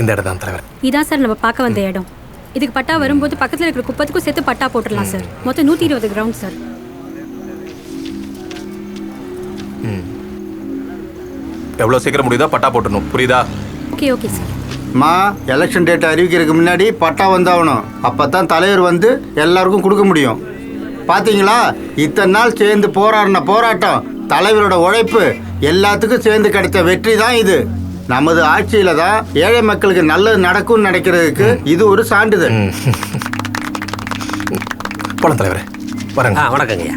இந்த இடம் தான் தலைவர். இதான் சார் நம்ம பார்க்க வந்த இடம். இதுக்கு பட்டா வரும்போது பக்கத்தில் இருக்கிற குப்பத்துக்கும் சேர்த்து பட்டா போட்டுடலாம் சார். மொத்தம் 120 கிரவுண்ட் சார். எவ்வளோ சீக்கிரம் முடியுதோ பட்டா போட்டுடணும், புரியுதா? Okay okay sir. Election date அறிவிக்கிறதுக்கு முன்னாடி பட்டா வந்தாகணும். அப்போ தான் தலைவர் வந்து எல்லாருக்கும் கொடுக்க முடியும். பார்த்தீங்களா, இத்தனை நாள் சேர்ந்து போராடின போராட்டம், தலைவரோட உழைப்பு, எல்லாத்துக்கும் சேர்ந்து கிடைத்த வெற்றி தான் இது. நமது ஆட்சியில தான் ஏழை மக்களுக்கு நல்லது நடக்கும் நினைக்கிறதுக்கு இது ஒரு சான்றிதழ். போலாம் தலைவரே, வரேங்க. வணக்கங்கய்யா.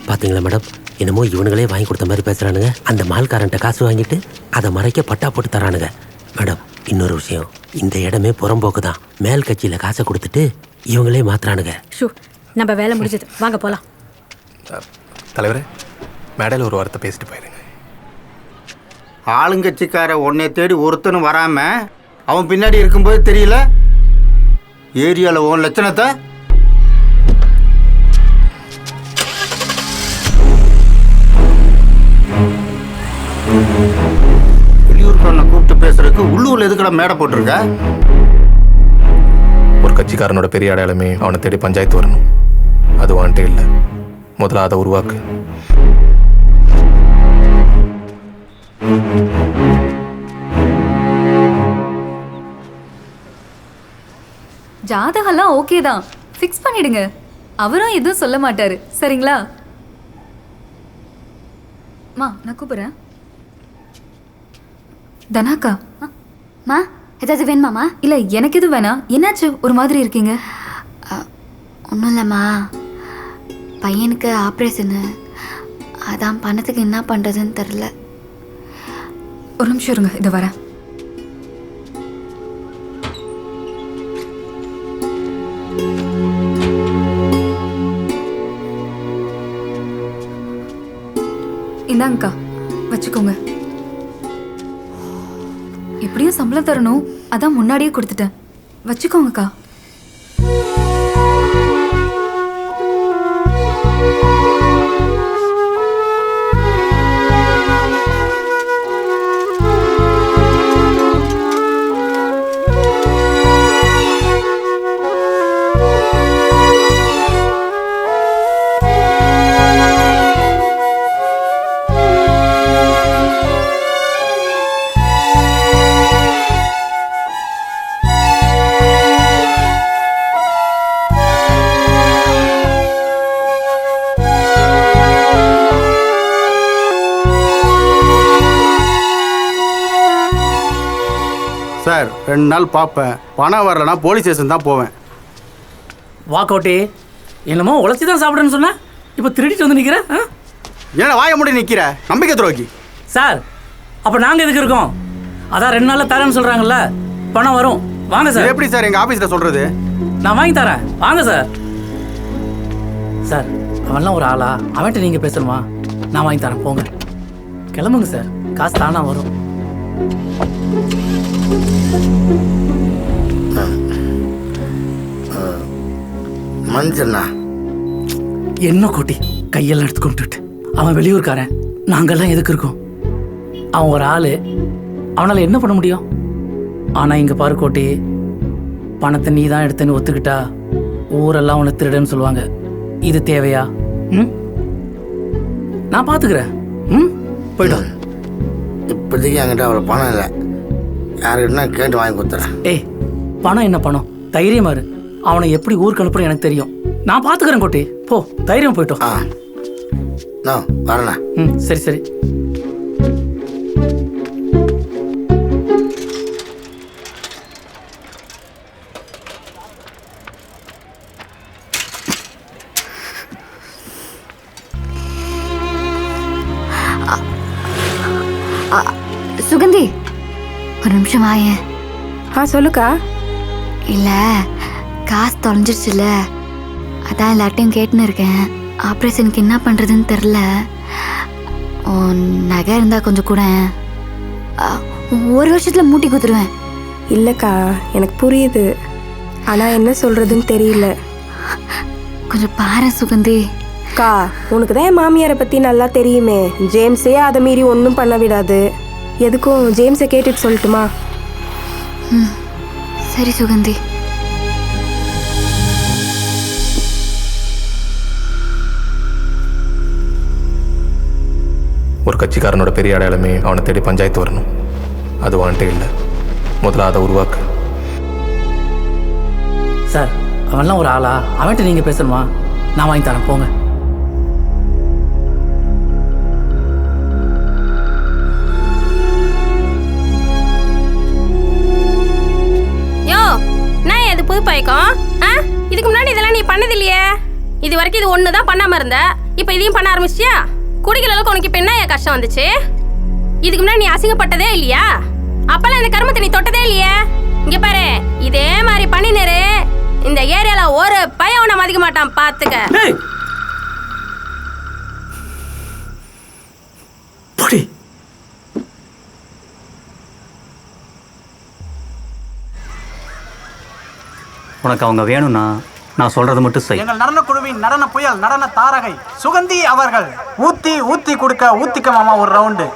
பார்த்தீங்களா மேடம், என்னமோ இவனுங்களே வாங்கி கொடுத்த மாதிரி பேசுகிறானுங்க. அந்த மால்காரன்ட்ட காசு வாங்கிட்டு அதை மறைக்க பட்டா போட்டு தரானுங்க. மேடம், இன்னொரு விஷயம், இந்த இடமே புறம்போக்கு தான். மேல் கட்சியில் காசை கொடுத்துட்டு இவங்களே மாத்துறானுங்க. ஷூ, நம்ம வேலை முடிஞ்சது, வாங்க போகலாம். தலைவரே, மேடையில் ஒரு வார்த்தை பேசிட்டு போயிருங்க. ஆளுங்கட்சிக்கார உன்னை தேடி ஒருத்தனும் வராம அவன் பின்னாடி இருக்கும்போது தெரியல ஏரியாவில் உன் லட்சணத்தை. வெளியூர்காரனை கூப்பிட்டு பேசுறதுக்கு உள்ளூர்ல எதுக்கடா மேடை போட்டிருக்க? ஒரு கட்சிக்காரனோட பெரிய அடையாளமே அவனை தேடி பஞ்சாயத்து வரணும். அது வான்ட்டே இல்லை. முதல்ல அதை உருவாக்கு. ஜாதகம்லாம் ஓகே தான், ஃபிக்ஸ் பண்ணிடுங்க. அவரும் எதுவும் சொல்ல மாட்டாரு, சரிங்களா? மா, நான் கூப்பிடுறேன். தனாக்கா, மா ஏதாவது வேணுமாம்மா? இல்லை எனக்கு எதுவும் வேணாம். என்னாச்சு ஒரு மாதிரி இருக்கீங்க? ஒன்றும் இல்லைம்மா, பையனுக்கு ஆப்ரேஷனு, அதான் பணத்துக்கு என்ன பண்ணுறதுன்னு தெரில. ஒரு நிமிஷம் இருங்க, இதை வரேன். இந்தாங்கக்கா, வச்சுக்கோங்க. எப்படியும் சம்பளம் தரணும், அதான் முன்னாடியே கொடுத்துட்டேன். வச்சுக்கோங்கக்கா. சார், 2 நாள் பார்ப்பேன், பணம் வரலன்னா போலீஸ் ஸ்டேஷன் தான் போவேன். வாக்கோட்டி, என்னமோ உழைச்சி தான் சாப்பிடுன்னு சொன்ன, இப்போ திருடிட்டு வந்து நிற்கிறேன். ஏன்னா வாய முடி நிற்கிற நம்பிக்கை துரோகி. சார், அப்போ நாங்கள் எதுக்கு இருக்கோம்? அதான் 2 நாளில் தரேன்னு சொல்கிறாங்கல்ல, பணம் வரும். வாங்க சார். எப்படி சார் எங்கள் ஆஃபீஸில் சொல்கிறது? நான் வாங்கி தரேன், வாங்க சார். சார், அவன்லாம் ஒரு ஆளா? அவன்கிட்ட நீங்கள் பேசணுமா? நான் வாங்கி தரேன், போங்க. கிளம்புங்க சார், காசு தானா வரும். மஞ்சண்ணா, என்ன கோட்டி கையெல்லாம் எடுத்து கொண்டுட்டு, அவன் வெளியூர்காரன், நாங்கெல்லாம் எதுக்கு இருக்கோம்? அவன் ஒரு ஆளு, அவனால் என்ன பண்ண முடியும்? ஆனால் இங்கே பாரு கோட்டி, பணத்தை நீ தான் எடுத்தேன்னு ஒத்துக்கிட்டா ஊரெல்லாம் உன்னை திருடன்னு சொல்லுவாங்க. இது தேவையா? நான் பார்த்துக்கிறேன். போயிட்டோம். இப்போதைக்கு என்கிட்ட அவ்வளோ பணம் இல்லை, யாருக்கிட்டனா கேட்டு வாங்கி கொடுத்துறேன். ஏய், பணம் என்ன பணம்? தைரியமா இரு. அவனை எப்படி ஊருக்கு அனுப்புறேன் எனக்கு தெரியும். நான் பார்த்துக்கிறேன் கோட்டி, போ, தைரியம். போயிட்டோம். வரண்ணா. சரி சரி. சுகந்தி, ஒரு நிமிஷம் வாயேன். சொல்லுக்கா. இல்லை, காசு தொலைஞ்சிருச்சுல, அதான் எல்லார்ட்டையும் கேட்டுன்னு இருக்கேன். ஆப்ரேஷனுக்கு என்ன பண்ணுறதுன்னு தெரில. நகை இருந்தால் கொஞ்சம் கூட, 1 வருஷத்தில் மூட்டி குத்துருவேன். இல்லைக்கா, எனக்கு புரியுது, ஆனால் என்ன சொல்கிறதுன்னு தெரியல. கொஞ்சம் பாரு சுகந்தி. அக்கா, உனக்கு தான் என் மாமியாரை பற்றி நல்லா தெரியுமே. ஜேம்ஸே அதை மீறி ஒன்றும் பண்ண விடாது. எதுக்கும் ஜேம்ஸை கேட்டுட்டு சொல்லட்டுமா? சரி சுகந்தி. ஒரு கட்சிக்காரனோட பெரிய அடையாளமே அவனை தேடி பஞ்சாயத்து வரணும். அது வான்ட்டே இல்லை. முதல்ல அதை உருவாக்கு. சார் அவன்லாம் ஒரு ஆளா? அவன்கிட்ட நீங்கள் பேசணுமா? நான் வாங்கி தரேன், போங்க. யோ, நான் இது புது பழக்கம். இதுக்கு முன்னாடி இதெல்லாம் நீ பண்ணது இல்லையே. இது வரைக்கும் இது ஒன்று தான் பண்ணாமல் இருந்த. இப்போ இதையும் பண்ண ஆரம்பிச்சியா? குடிக்கிற அளவுக்கு உனக்கு இப்போ என்ன கஷ்டம் வந்துச்சு? இதுக்கு முன்னாடி நீ அசிங்கப்பட்டதே இல்லையா? அப்பெல்லாம் இந்த கருமத்தை நீ தொட்டதே இல்லையே. இங்க பாரு, இதே மாதிரி பண்ணினரு இந்த ஏரியால ஒரு பையன் உன்னை மதிக்க மாட்டான், பாத்துக்க. உனக்கு அவங்க வேணும்னா நான் சொல்றது மட்டும் செய். எங்கள் நடன குழுவின் நடன புயல் நடன தாரகை சுகந்தி அவர்கள் ஊத்தி கொடுக்க ஊத்திக்க மாமா ஒரு ரவுண்டு.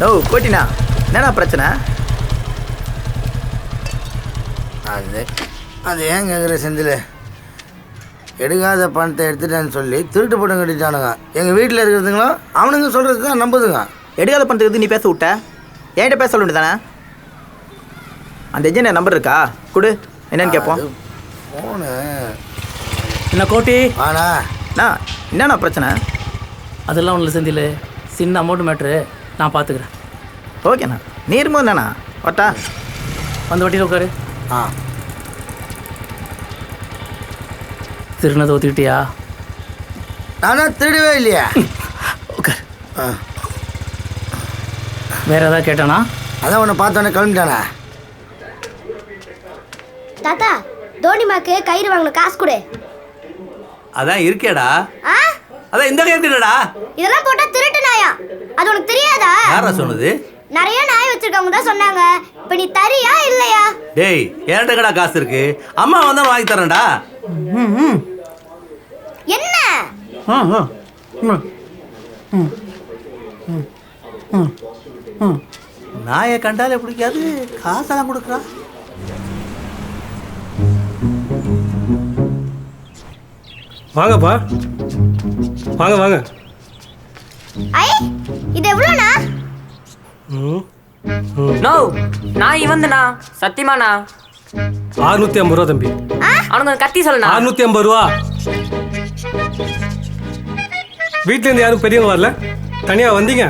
ஓ கோட்டினா, என்னடா பிரச்சனை? அது ஏன் கேட்குற செந்தில்? எடுக்காத பணத்தை எடுத்துட்டேன்னு சொல்லி திருட்டு படம் கட்டிட்டானுங்க. எங்கள் வீட்டில் இருக்கிறதுங்களும் அவனுங்க சொல்கிறது தான் நம்புதுங்க. எடுக்காத பணத்துக்கு நீ பேச விட்ட, என்கிட்ட பேச சொல்ல தானே? அந்த எஜென்ட் நம்பர் இருக்கா? கொடு, என்னன்னு கேட்போம். ஃபோனு என்ன கோட்டி? ஆனா என்னண்ணா பிரச்சனை? அதெல்லாம் ஒன்றும் செந்தில், சின்ன அமௌண்ட் மேட்ரு, நான் பார்த்துக்கிறேன். ஓகேண்ணா, நீ இருக்கும்போது என்னண்ணா ஒட்டா வந்து வட்டியில் உட்காரு. ஆ, திருநதை ஒத்துக்கிட்டியா? நான் திருடவே இல்லையா? உட்காரு. ஆ, வேற ஏதாவது கேட்டானா? அதான் உன்னை பார்த்தோன்னே கிளம்பிட்டானே. தாத்தா, தோனிமாக்கு கயிறு வாங்கணும், காசு கொடு. அதான் இருக்கேடா. அதான் இந்த கேட்டுடா. இதெல்லாம் போட்டா திருட்டு நாயா? அது உனக்கு தெரியாதா? யாரா சொன்னது? நிறைய நாய் வச்சிருக்கவங்க தான் சொன்னாங்க. இப்ப நீ தரியா இல்லையா? டேய், என்கிட்ட கடா காசு இருக்கு, அம்மா வந்தா வாங்கி தரேன்டா. என்ன நாயை கண்டாலே பிடிக்காது, காசெல்லாம் கொடுக்குறான். வாங்கப்பா, வாங்க வாங்க. ஐ, இது எவ்வளோண்ணா? நோ, நான் இவன்துண்ணா, சத்தியமாண்ணா. 650 ரூபா தம்பி. அவனுக்கு கத்தி சொல்லணா. 650 ரூபா. வீட்டுல இருந்து யாரும் பெரியவங்க வரல, தனியா வந்தீங்க?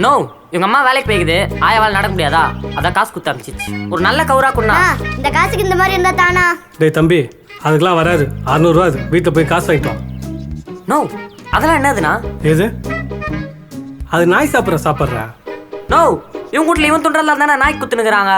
நோ, இவங்க அம்மா வேலைக்கு போய்க்குது, ஆயாவால் நடக்க முடியாதா, அதான் காசு கொடுத்து அனுப்பிச்சிச்சு. ஒரு நல்ல கவுரா கொண்டா. இந்த காசுக்கு இந்த மாதிரி இருந்தா தானா? டேய் தம்பி, அதுக்கெல்லாம் வராது. 600 ரூபா. வீட்டில் போய் காசு வாங்கிட்டோம். நோ, அதெல்லாம் என்னதுண்ணா? ஏது? அது நாய் சாப்பிட்ற. நோ, இவங்க வீட்டில் இவன் துண்டெல்லாம் தானே நாய்க்கு குத்துனுக்குறாங்க.